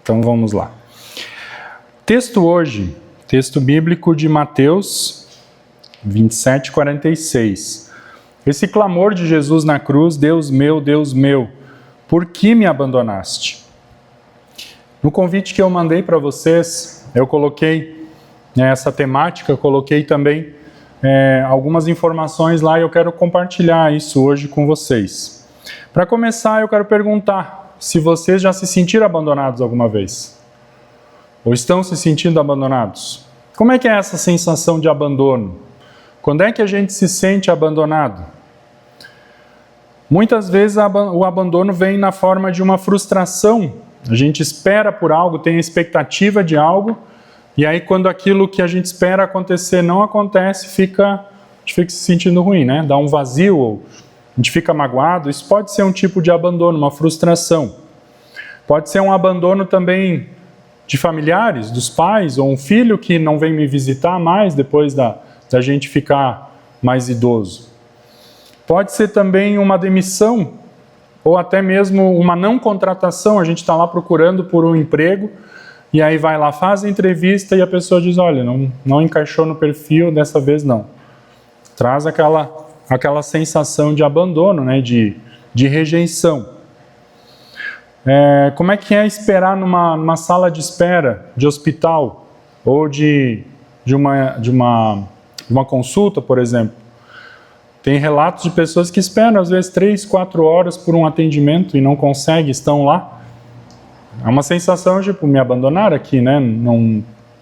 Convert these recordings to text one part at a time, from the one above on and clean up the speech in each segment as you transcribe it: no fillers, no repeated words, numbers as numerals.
Então vamos lá. Texto hoje, texto bíblico de Mateus 27:46. Esse clamor de Jesus na cruz: Deus meu, por que me abandonaste? No convite que eu mandei para vocês, eu coloquei essa temática, eu coloquei também algumas informações lá e eu quero compartilhar isso hoje com vocês. Para começar, eu quero perguntar se vocês já se sentiram abandonados alguma vez? Ou estão se sentindo abandonados? Como é que é essa sensação de abandono? Quando é que a gente se sente abandonado? Muitas vezes o abandono vem na forma de uma frustração. A gente espera por algo, tem a expectativa de algo, e aí quando aquilo que a gente espera acontecer não acontece, a gente fica se sentindo ruim, né? Dá um vazio, ou a gente fica magoado. Isso pode ser um tipo de abandono, uma frustração. Pode ser um abandono também de familiares, dos pais, ou um filho que não vem me visitar mais depois da gente ficar mais idoso. Pode ser também uma demissão, ou até mesmo uma não contratação. A gente está lá procurando por um emprego, e aí vai lá, faz a entrevista e a pessoa diz: olha, não encaixou no perfil, dessa vez não. Traz aquela sensação de abandono, né, de rejeição. Como é que é esperar numa sala de espera de hospital, ou de uma consulta, por exemplo? Tem relatos de pessoas que esperam, às vezes, 3, 4 horas por um atendimento e não conseguem, estão lá. É uma sensação de, me abandonaram aqui, né?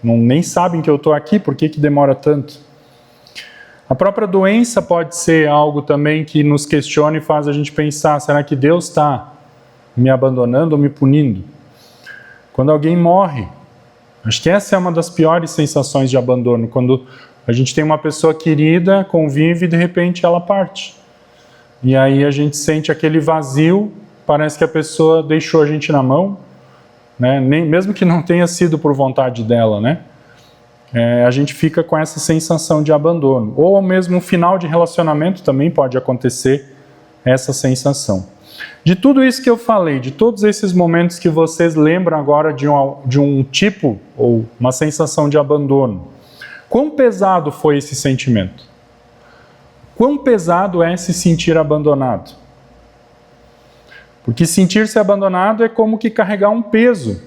Nem sabem que eu estou aqui, por que demora tanto? A própria doença pode ser algo também que nos questiona e faz a gente pensar: será que Deus está me abandonando ou me punindo? Quando alguém morre, acho que essa é uma das piores sensações de abandono, quando a gente tem uma pessoa querida, convive e de repente ela parte. E aí a gente sente aquele vazio, parece que a pessoa deixou a gente na mão, né? Mesmo que não tenha sido por vontade dela, né? A gente fica com essa sensação de abandono. Ou mesmo um final de relacionamento também pode acontecer essa sensação. De tudo isso que eu falei, de todos esses momentos que vocês lembram agora de um tipo ou uma sensação de abandono, quão pesado foi esse sentimento? Quão pesado é se sentir abandonado? Porque sentir-se abandonado é como que carregar um peso,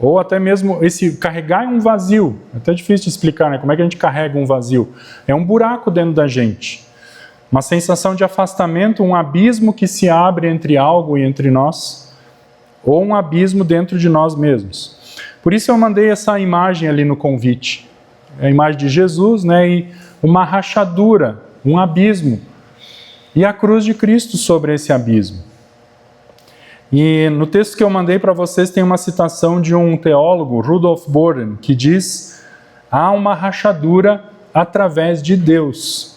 ou até mesmo carregar um vazio. É até difícil de explicar, né? Como é que a gente carrega um vazio? É um buraco dentro da gente, uma sensação de afastamento, um abismo que se abre entre algo e entre nós, ou um abismo dentro de nós mesmos. Por isso eu mandei essa imagem ali no convite. É a imagem de Jesus, né? E uma rachadura, um abismo, e a cruz de Cristo sobre esse abismo. E no texto que eu mandei para vocês tem uma citação de um teólogo, Rudolf Bohren, que diz: há uma rachadura através de Deus.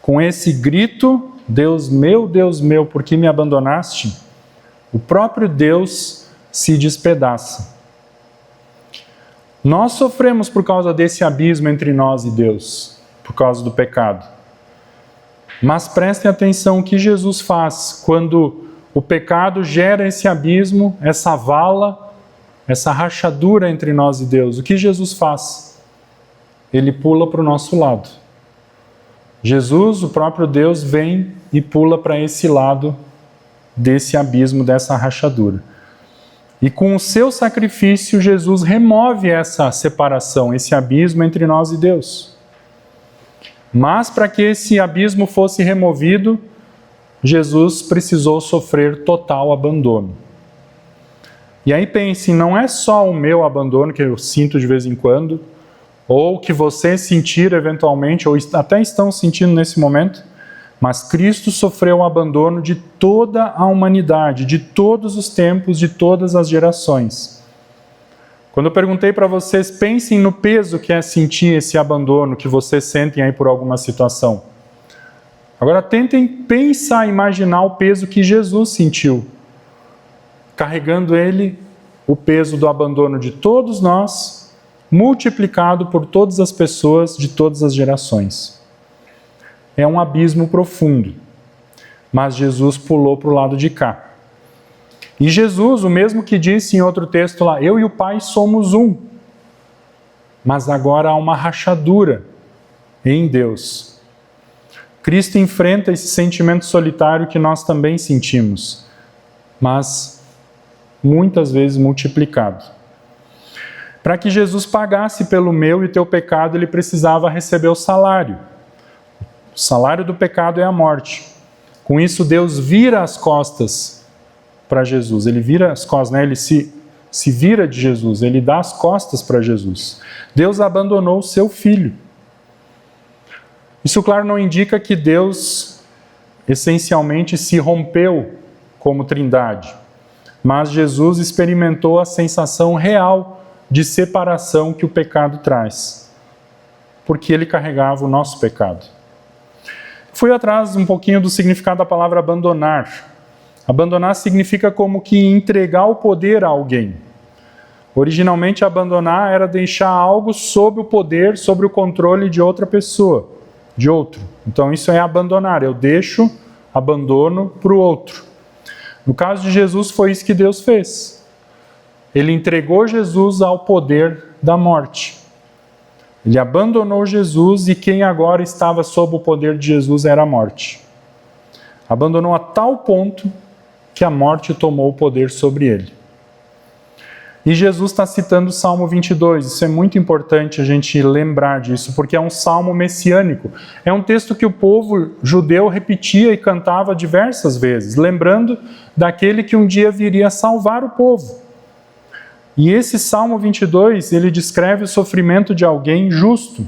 Com esse grito: Deus meu, por que me abandonaste? O próprio Deus se despedaça. Nós sofremos por causa desse abismo entre nós e Deus, por causa do pecado. Mas prestem atenção o que Jesus faz quando o pecado gera esse abismo, essa vala, essa rachadura entre nós e Deus. O que Jesus faz? Ele pula para o nosso lado. Jesus, o próprio Deus, vem e pula para esse lado desse abismo, dessa rachadura. E com o seu sacrifício, Jesus remove essa separação, esse abismo entre nós e Deus. Mas para que esse abismo fosse removido, Jesus precisou sofrer total abandono. E aí pensem, não é só o meu abandono que eu sinto de vez em quando, ou que você sentir eventualmente, ou até estão sentindo nesse momento, mas Cristo sofreu o abandono de toda a humanidade, de todos os tempos, de todas as gerações. Quando eu perguntei para vocês, pensem no peso que é sentir esse abandono que vocês sentem aí por alguma situação. Agora tentem pensar, imaginar o peso que Jesus sentiu, carregando ele o peso do abandono de todos nós, multiplicado por todas as pessoas de todas as gerações. É um abismo profundo, mas Jesus pulou para o lado de cá. E Jesus, o mesmo que disse em outro texto lá, eu e o Pai somos um. Mas agora há uma rachadura em Deus. Cristo enfrenta esse sentimento solitário que nós também sentimos, mas muitas vezes multiplicado. Para que Jesus pagasse pelo meu e teu pecado, ele precisava receber o salário. O salário do pecado é a morte. Com isso, Deus vira as costas para Jesus. Ele vira as costas, né? Ele se vira de Jesus, ele dá as costas para Jesus. Deus abandonou o seu filho. Isso, claro, não indica que Deus essencialmente se rompeu como trindade, mas Jesus experimentou a sensação real de separação que o pecado traz, porque ele carregava o nosso pecado. Fui atrás um pouquinho do significado da palavra abandonar. Abandonar significa como que entregar o poder a alguém. Originalmente, abandonar era deixar algo sob o poder, sobre o controle de outra pessoa, de outro. Então isso é abandonar, eu deixo, abandono para o outro. No caso de Jesus, foi isso que Deus fez. Ele entregou Jesus ao poder da morte. Ele abandonou Jesus e quem agora estava sob o poder de Jesus era a morte. Abandonou a tal ponto que a morte tomou o poder sobre ele. E Jesus está citando o Salmo 22, isso é muito importante a gente lembrar disso, porque é um salmo messiânico. É um texto que o povo judeu repetia e cantava diversas vezes, lembrando daquele que um dia viria salvar o povo. E esse Salmo 22, ele descreve o sofrimento de alguém justo.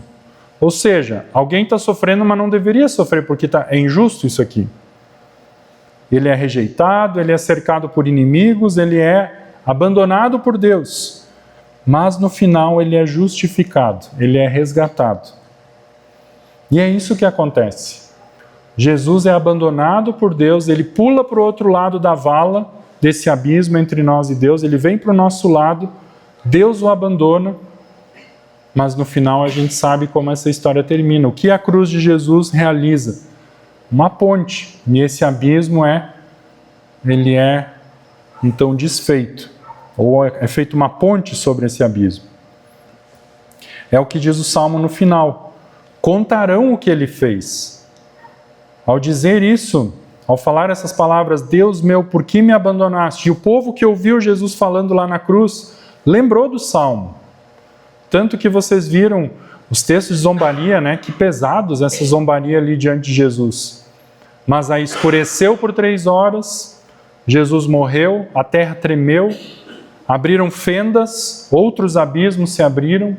Ou seja, alguém está sofrendo, mas não deveria sofrer, porque é injusto isso aqui. Ele é rejeitado, ele é cercado por inimigos, ele é abandonado por Deus. Mas no final ele é justificado, ele é resgatado. E é isso que acontece. Jesus é abandonado por Deus, ele pula para o outro lado da vala, desse abismo entre nós e Deus, ele vem para o nosso lado, Deus o abandona, mas no final a gente sabe como essa história termina. O que a cruz de Jesus realiza? Uma ponte, e esse abismo ele é então desfeito, ou é feita uma ponte sobre esse abismo. É o que diz o Salmo no final. Contarão o que ele fez. Ao dizer isso, ao falar essas palavras, Deus meu, por que me abandonaste? E o povo que ouviu Jesus falando lá na cruz, lembrou do Salmo. Tanto que vocês viram os textos de zombaria, né? Que pesados essa zombaria ali diante de Jesus. Mas aí escureceu por 3 horas, Jesus morreu, a terra tremeu, abriram fendas, outros abismos se abriram,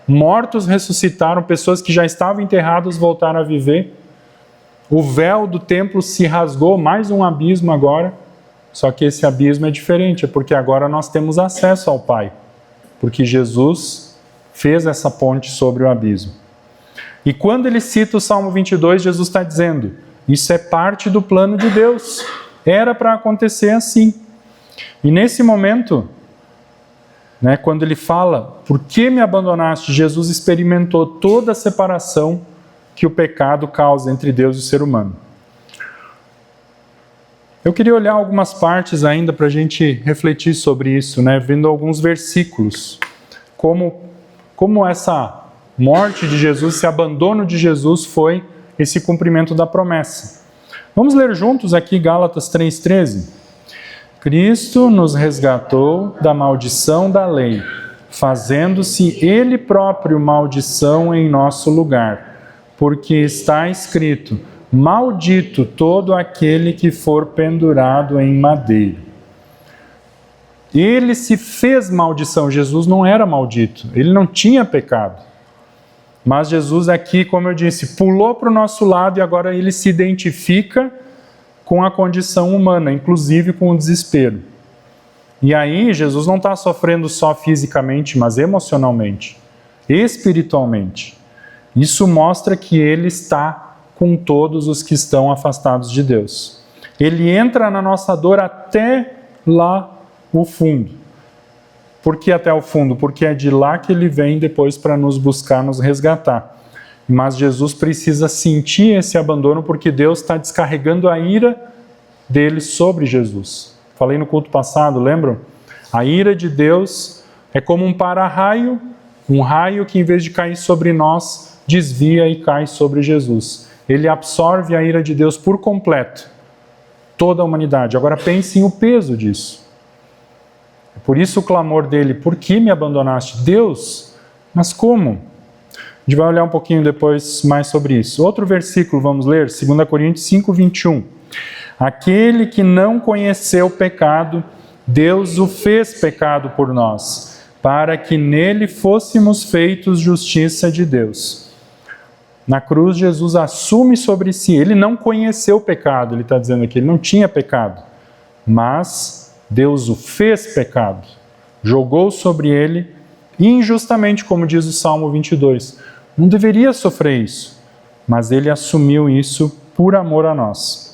mortos ressuscitaram, pessoas que já estavam enterradas voltaram a viver. O véu do templo se rasgou, mais um abismo agora, só que esse abismo é diferente, é porque agora nós temos acesso ao Pai, porque Jesus fez essa ponte sobre o abismo. E quando ele cita o Salmo 22, Jesus está dizendo, isso é parte do plano de Deus, era para acontecer assim. E nesse momento, né, quando ele fala, por que me abandonaste? Jesus experimentou toda a separação que o pecado causa entre Deus e o ser humano. Eu queria olhar algumas partes ainda para a gente refletir sobre isso, né, vendo alguns versículos, como essa morte de Jesus, esse abandono de Jesus foi esse cumprimento da promessa. Vamos ler juntos aqui Gálatas 3,13. Cristo nos resgatou da maldição da lei, fazendo-se Ele próprio maldição em nosso lugar, porque está escrito, maldito todo aquele que for pendurado em madeiro. Ele se fez maldição, Jesus não era maldito, ele não tinha pecado. Mas Jesus aqui, como eu disse, pulou para o nosso lado e agora ele se identifica com a condição humana, inclusive com o desespero. E aí Jesus não está sofrendo só fisicamente, mas emocionalmente, espiritualmente. Isso mostra que ele está com todos os que estão afastados de Deus. Ele entra na nossa dor até lá o fundo. Por que até o fundo? Porque é de lá que ele vem depois para nos buscar, nos resgatar. Mas Jesus precisa sentir esse abandono porque Deus está descarregando a ira dele sobre Jesus. Falei no culto passado, lembram? A ira de Deus é como um para-raio, um raio que em vez de cair sobre nós, desvia e cai sobre Jesus. Ele absorve a ira de Deus por completo, toda a humanidade. Agora pensem o peso disso. Por isso o clamor dele: por que me abandonaste? Deus, mas como? A gente vai olhar um pouquinho depois mais sobre isso. Outro versículo, vamos ler, 2 Coríntios 5, 21. Aquele que não conheceu o pecado, Deus o fez pecado por nós, para que nele fôssemos feitos justiça de Deus. Na cruz, Jesus assume sobre si, ele não conheceu o pecado, ele está dizendo aqui, ele não tinha pecado, mas Deus o fez pecado, jogou sobre ele, injustamente, como diz o Salmo 22. Não deveria sofrer isso, mas ele assumiu isso por amor a nós.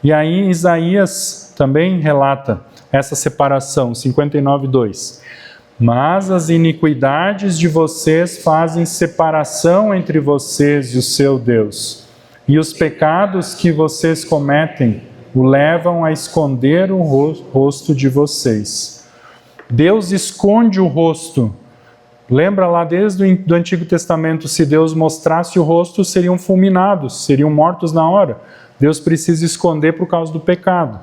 E aí Isaías também relata essa separação, 59:2. Mas as iniquidades de vocês fazem separação entre vocês e o seu Deus, e os pecados que vocês cometem o levam a esconder o rosto de vocês. Deus esconde o rosto. Lembra lá desde o Antigo Testamento, se Deus mostrasse o rosto, seriam fulminados, seriam mortos na hora. Deus precisa esconder por causa do pecado.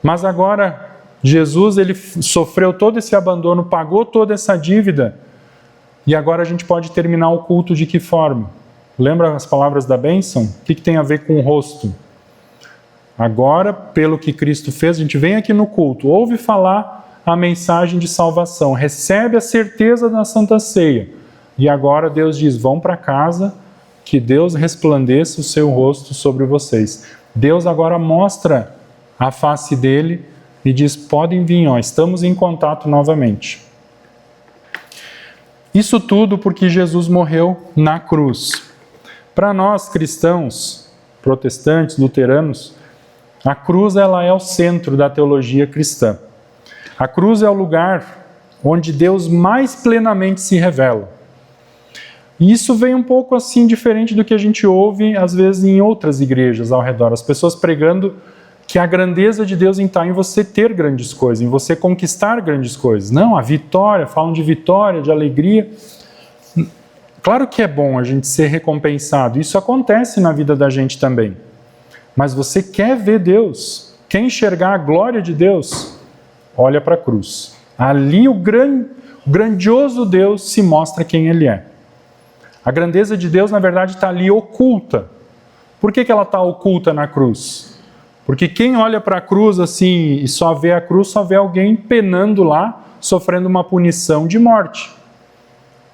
Mas agora, Jesus, ele sofreu todo esse abandono, pagou toda essa dívida, e agora a gente pode terminar o culto de que forma? Lembra as palavras da bênção? O que tem a ver com o rosto? Agora, pelo que Cristo fez, a gente vem aqui no culto, ouve falar a mensagem de salvação, recebe a certeza da Santa Ceia, e agora Deus diz: vão para casa, que Deus resplandeça o seu rosto sobre vocês. Deus agora mostra a face dele e diz: podem vir, estamos em contato novamente. Isso tudo porque Jesus morreu na cruz. Para nós cristãos, protestantes, luteranos, a cruz ela é o centro da teologia cristã. A cruz é o lugar onde Deus mais plenamente se revela. E isso vem um pouco assim diferente do que a gente ouve às vezes em outras igrejas ao redor. As pessoas pregando que a grandeza de Deus está em você ter grandes coisas, em você conquistar grandes coisas. Não, a vitória, falam de vitória, de alegria. Claro que é bom a gente ser recompensado, isso acontece na vida da gente também. Mas você quer ver Deus, quer enxergar a glória de Deus? Olha para a cruz. Ali o grandioso Deus se mostra quem Ele é. A grandeza de Deus, na verdade, está ali oculta. Por que ela está oculta na cruz? Porque quem olha para a cruz assim e só vê a cruz, só vê alguém penando lá, sofrendo uma punição de morte.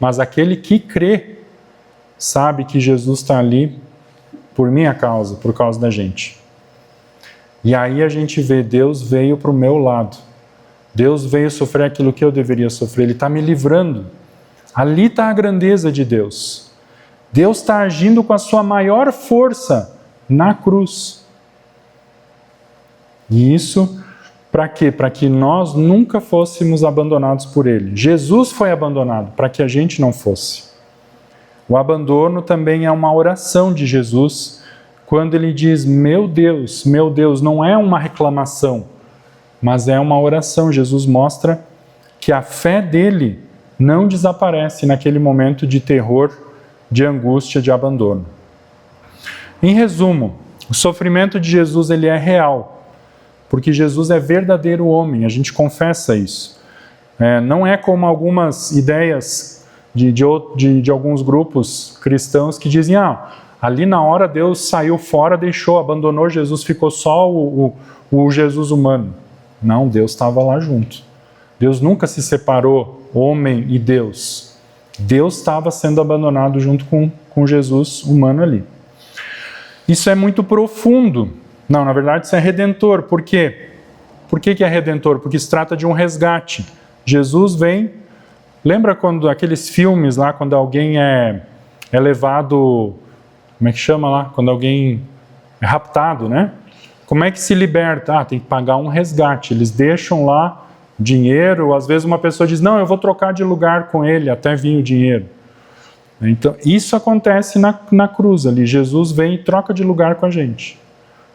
Mas aquele que crê, sabe que Jesus está ali por minha causa, por causa da gente. E aí a gente vê, Deus veio para o meu lado. Deus veio sofrer aquilo que eu deveria sofrer. Ele está me livrando. Ali está a grandeza de Deus. Deus está agindo com a sua maior força na cruz. E isso para quê? Para que nós nunca fôssemos abandonados por Ele. Jesus foi abandonado para que a gente não fosse. O abandono também é uma oração de Jesus, quando Ele diz: meu Deus, não é uma reclamação, mas é uma oração. Jesus mostra que a fé dele não desaparece naquele momento de terror, de angústia, de abandono. Em resumo, o sofrimento de Jesus ele é real, porque Jesus é verdadeiro homem, a gente confessa isso. Não é como algumas ideias de alguns grupos cristãos que dizem: ali na hora Deus saiu fora, abandonou Jesus, ficou só o Jesus humano. Não, Deus estava lá junto. Deus nunca se separou, homem e Deus. Deus estava sendo abandonado junto com Jesus humano ali. Isso é muito profundo. Não, na verdade isso é redentor. Por quê? Por que é redentor? Porque se trata de um resgate. Jesus vem... Lembra quando aqueles filmes lá, quando alguém é levado... Como é que chama lá? Quando alguém é raptado, né? Como é que se liberta? Tem que pagar um resgate. Eles deixam lá dinheiro. Às vezes uma pessoa diz: não, eu vou trocar de lugar com ele até vir o dinheiro. Então, isso acontece na cruz ali. Jesus vem e troca de lugar com a gente.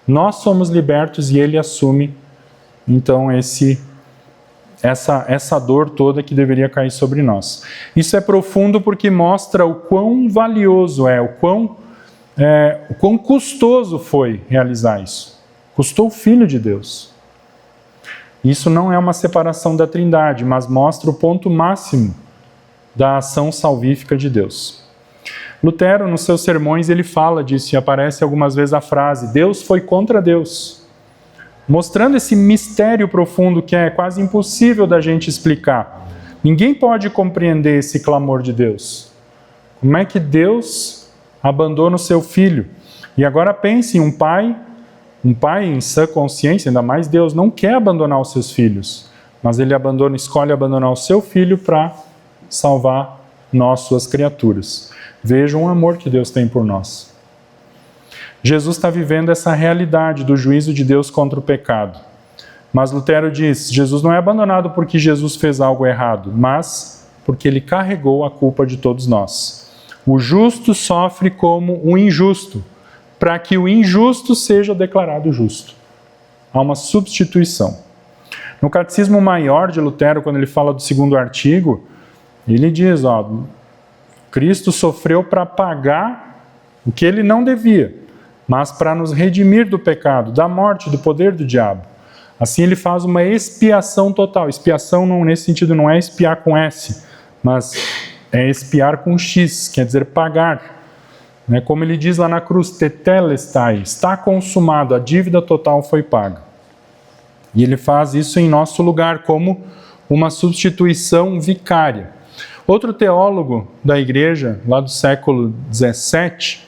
Nós somos libertos e Ele assume então essa dor toda que deveria cair sobre nós. Isso é profundo porque mostra o quão valioso o quão custoso foi realizar isso. Custou o Filho de Deus. Isso não é uma separação da Trindade, mas mostra o ponto máximo da ação salvífica de Deus. Lutero, nos seus sermões, ele fala disso e aparece algumas vezes a frase: Deus foi contra Deus, mostrando esse mistério profundo que é quase impossível da gente explicar. Ninguém pode compreender esse clamor de Deus. Como é que Deus abandona o seu filho? E agora pense em um pai em sã consciência, ainda mais Deus, não quer abandonar os seus filhos, mas ele escolhe abandonar o seu filho para salvar nós, suas criaturas. Vejam o amor que Deus tem por nós. Jesus está vivendo essa realidade do juízo de Deus contra o pecado. Mas Lutero diz, Jesus não é abandonado porque Jesus fez algo errado, mas porque ele carregou a culpa de todos nós. O justo sofre como o injusto, para que o injusto seja declarado justo. Há uma substituição. No Catecismo Maior de Lutero, quando ele fala do segundo artigo, ele diz, Cristo sofreu para pagar o que ele não devia, mas para nos redimir do pecado, da morte, do poder do diabo. Assim ele faz uma expiação total. Expiação nesse sentido não é expiar com S, mas é expiar com X, quer dizer pagar. Como ele diz lá na cruz, tetelestai, está consumado, a dívida total foi paga. E ele faz isso em nosso lugar, como uma substituição vicária. Outro teólogo da igreja, lá do século XVII,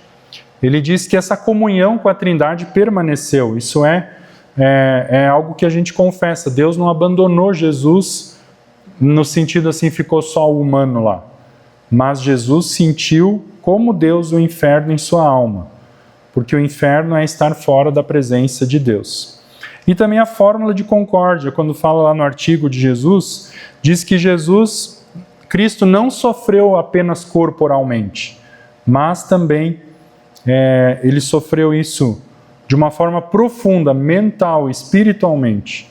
ele diz que essa comunhão com a Trindade permaneceu. Isso é algo que a gente confessa. Deus não abandonou Jesus no sentido assim, ficou só o humano lá. Mas Jesus sentiu como Deus o inferno em sua alma, porque o inferno é estar fora da presença de Deus. E também a fórmula de concórdia, quando fala lá no artigo de Jesus, diz que Cristo não sofreu apenas corporalmente, mas também ele sofreu isso de uma forma profunda, mental, espiritualmente.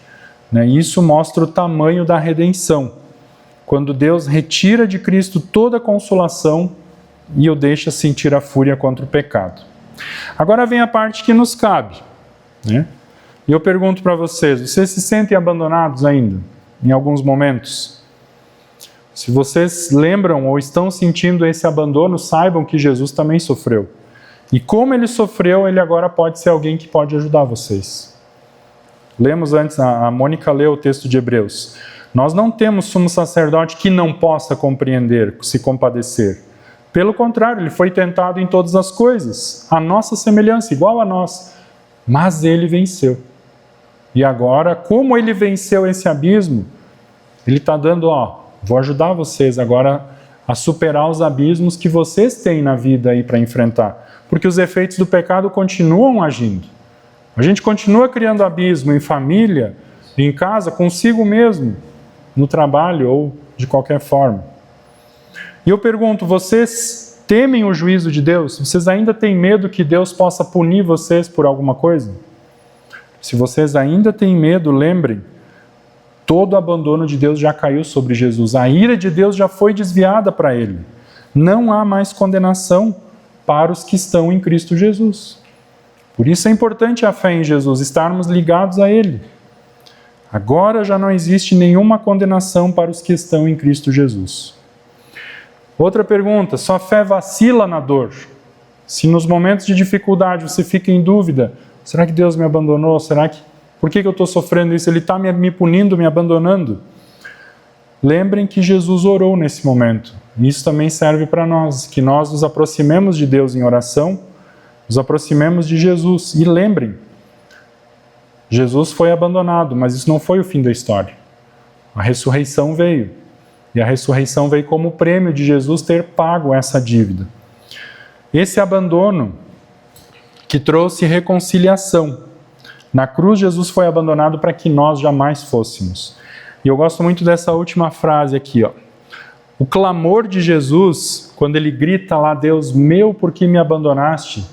Isso mostra o tamanho da redenção, quando Deus retira de Cristo toda a consolação e o deixa sentir a fúria contra o pecado. Agora vem a parte que nos cabe. E eu pergunto para vocês se sentem abandonados ainda, em alguns momentos? Se vocês lembram ou estão sentindo esse abandono, saibam que Jesus também sofreu. E como ele sofreu, ele agora pode ser alguém que pode ajudar vocês. Lemos antes, a Mônica leu o texto de Hebreus. Nós não temos sumo sacerdote que não possa compreender, se compadecer. Pelo contrário, ele foi tentado em todas as coisas, a nossa semelhança, igual a nós. Mas ele venceu. E agora, como ele venceu esse abismo, ele está dando, vou ajudar vocês agora a superar os abismos que vocês têm na vida aí para enfrentar. Porque os efeitos do pecado continuam agindo. A gente continua criando abismo em família, em casa, consigo mesmo, no trabalho ou de qualquer forma. E eu pergunto, vocês temem o juízo de Deus? Vocês ainda têm medo que Deus possa punir vocês por alguma coisa? Se vocês ainda têm medo, lembrem, todo o abandono de Deus já caiu sobre Jesus. A ira de Deus já foi desviada para ele. Não há mais condenação para os que estão em Cristo Jesus. Por isso é importante a fé em Jesus, estarmos ligados a Ele. Agora já não existe nenhuma condenação para os que estão em Cristo Jesus. Outra pergunta, sua fé vacila na dor? Se nos momentos de dificuldade você fica em dúvida, será que Deus me abandonou? Por que eu estou sofrendo isso? Ele está me punindo, me abandonando? Lembrem que Jesus orou nesse momento. Isso também serve para nós, que nós nos aproximemos de Deus em oração, nos aproximemos de Jesus. E lembrem, Jesus foi abandonado, mas isso não foi o fim da história. A ressurreição veio. E a ressurreição veio como prêmio de Jesus ter pago essa dívida. Esse abandono que trouxe reconciliação. Na cruz, Jesus foi abandonado para que nós jamais fôssemos. E eu gosto muito dessa última frase aqui, O clamor de Jesus, quando ele grita lá, Deus meu, por que me abandonaste?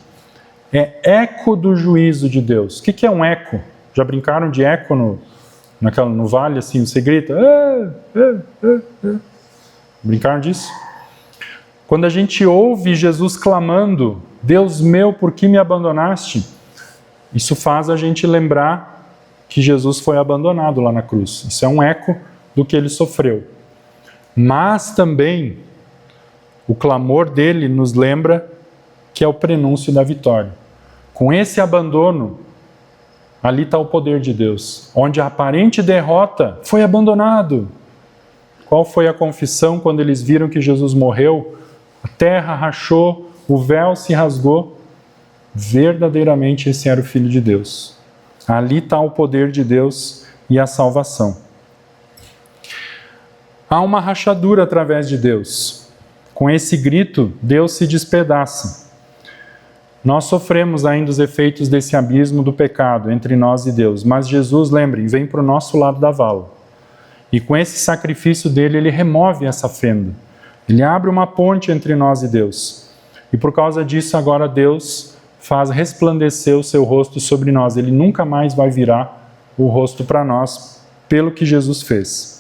É eco do juízo de Deus. O que é um eco? Já brincaram de eco no vale, assim, você grita, brincaram disso? Quando a gente ouve Jesus clamando, Deus meu, por que me abandonaste? Isso faz a gente lembrar que Jesus foi abandonado lá na cruz. Isso é um eco do que ele sofreu. Mas também o clamor dele nos lembra que é o prenúncio da vitória. Com esse abandono, ali está o poder de Deus. Onde a aparente derrota foi abandonado. Qual foi a confissão quando eles viram que Jesus morreu? A terra rachou, o véu se rasgou. Verdadeiramente esse era o Filho de Deus. Ali está o poder de Deus e a salvação. Há uma rachadura através de Deus. Com esse grito, Deus se despedaça. Nós sofremos ainda os efeitos desse abismo do pecado entre nós e Deus, mas Jesus, lembrem, vem para o nosso lado da vala. E com esse sacrifício dele, ele remove essa fenda. Ele abre uma ponte entre nós e Deus. E por causa disso, agora Deus faz resplandecer o seu rosto sobre nós. Ele nunca mais vai virar o rosto para nós, pelo que Jesus fez.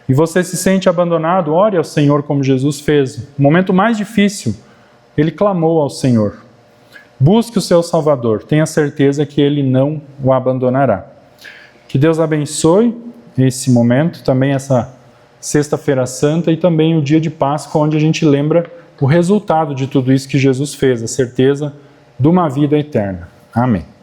E você se sente abandonado, ore ao Senhor como Jesus fez. No momento mais difícil, ele clamou ao Senhor. Busque o seu Salvador, tenha certeza que ele não o abandonará. Que Deus abençoe esse momento, também essa Sexta-feira Santa e também o dia de Páscoa, onde a gente lembra o resultado de tudo isso que Jesus fez, a certeza de uma vida eterna. Amém.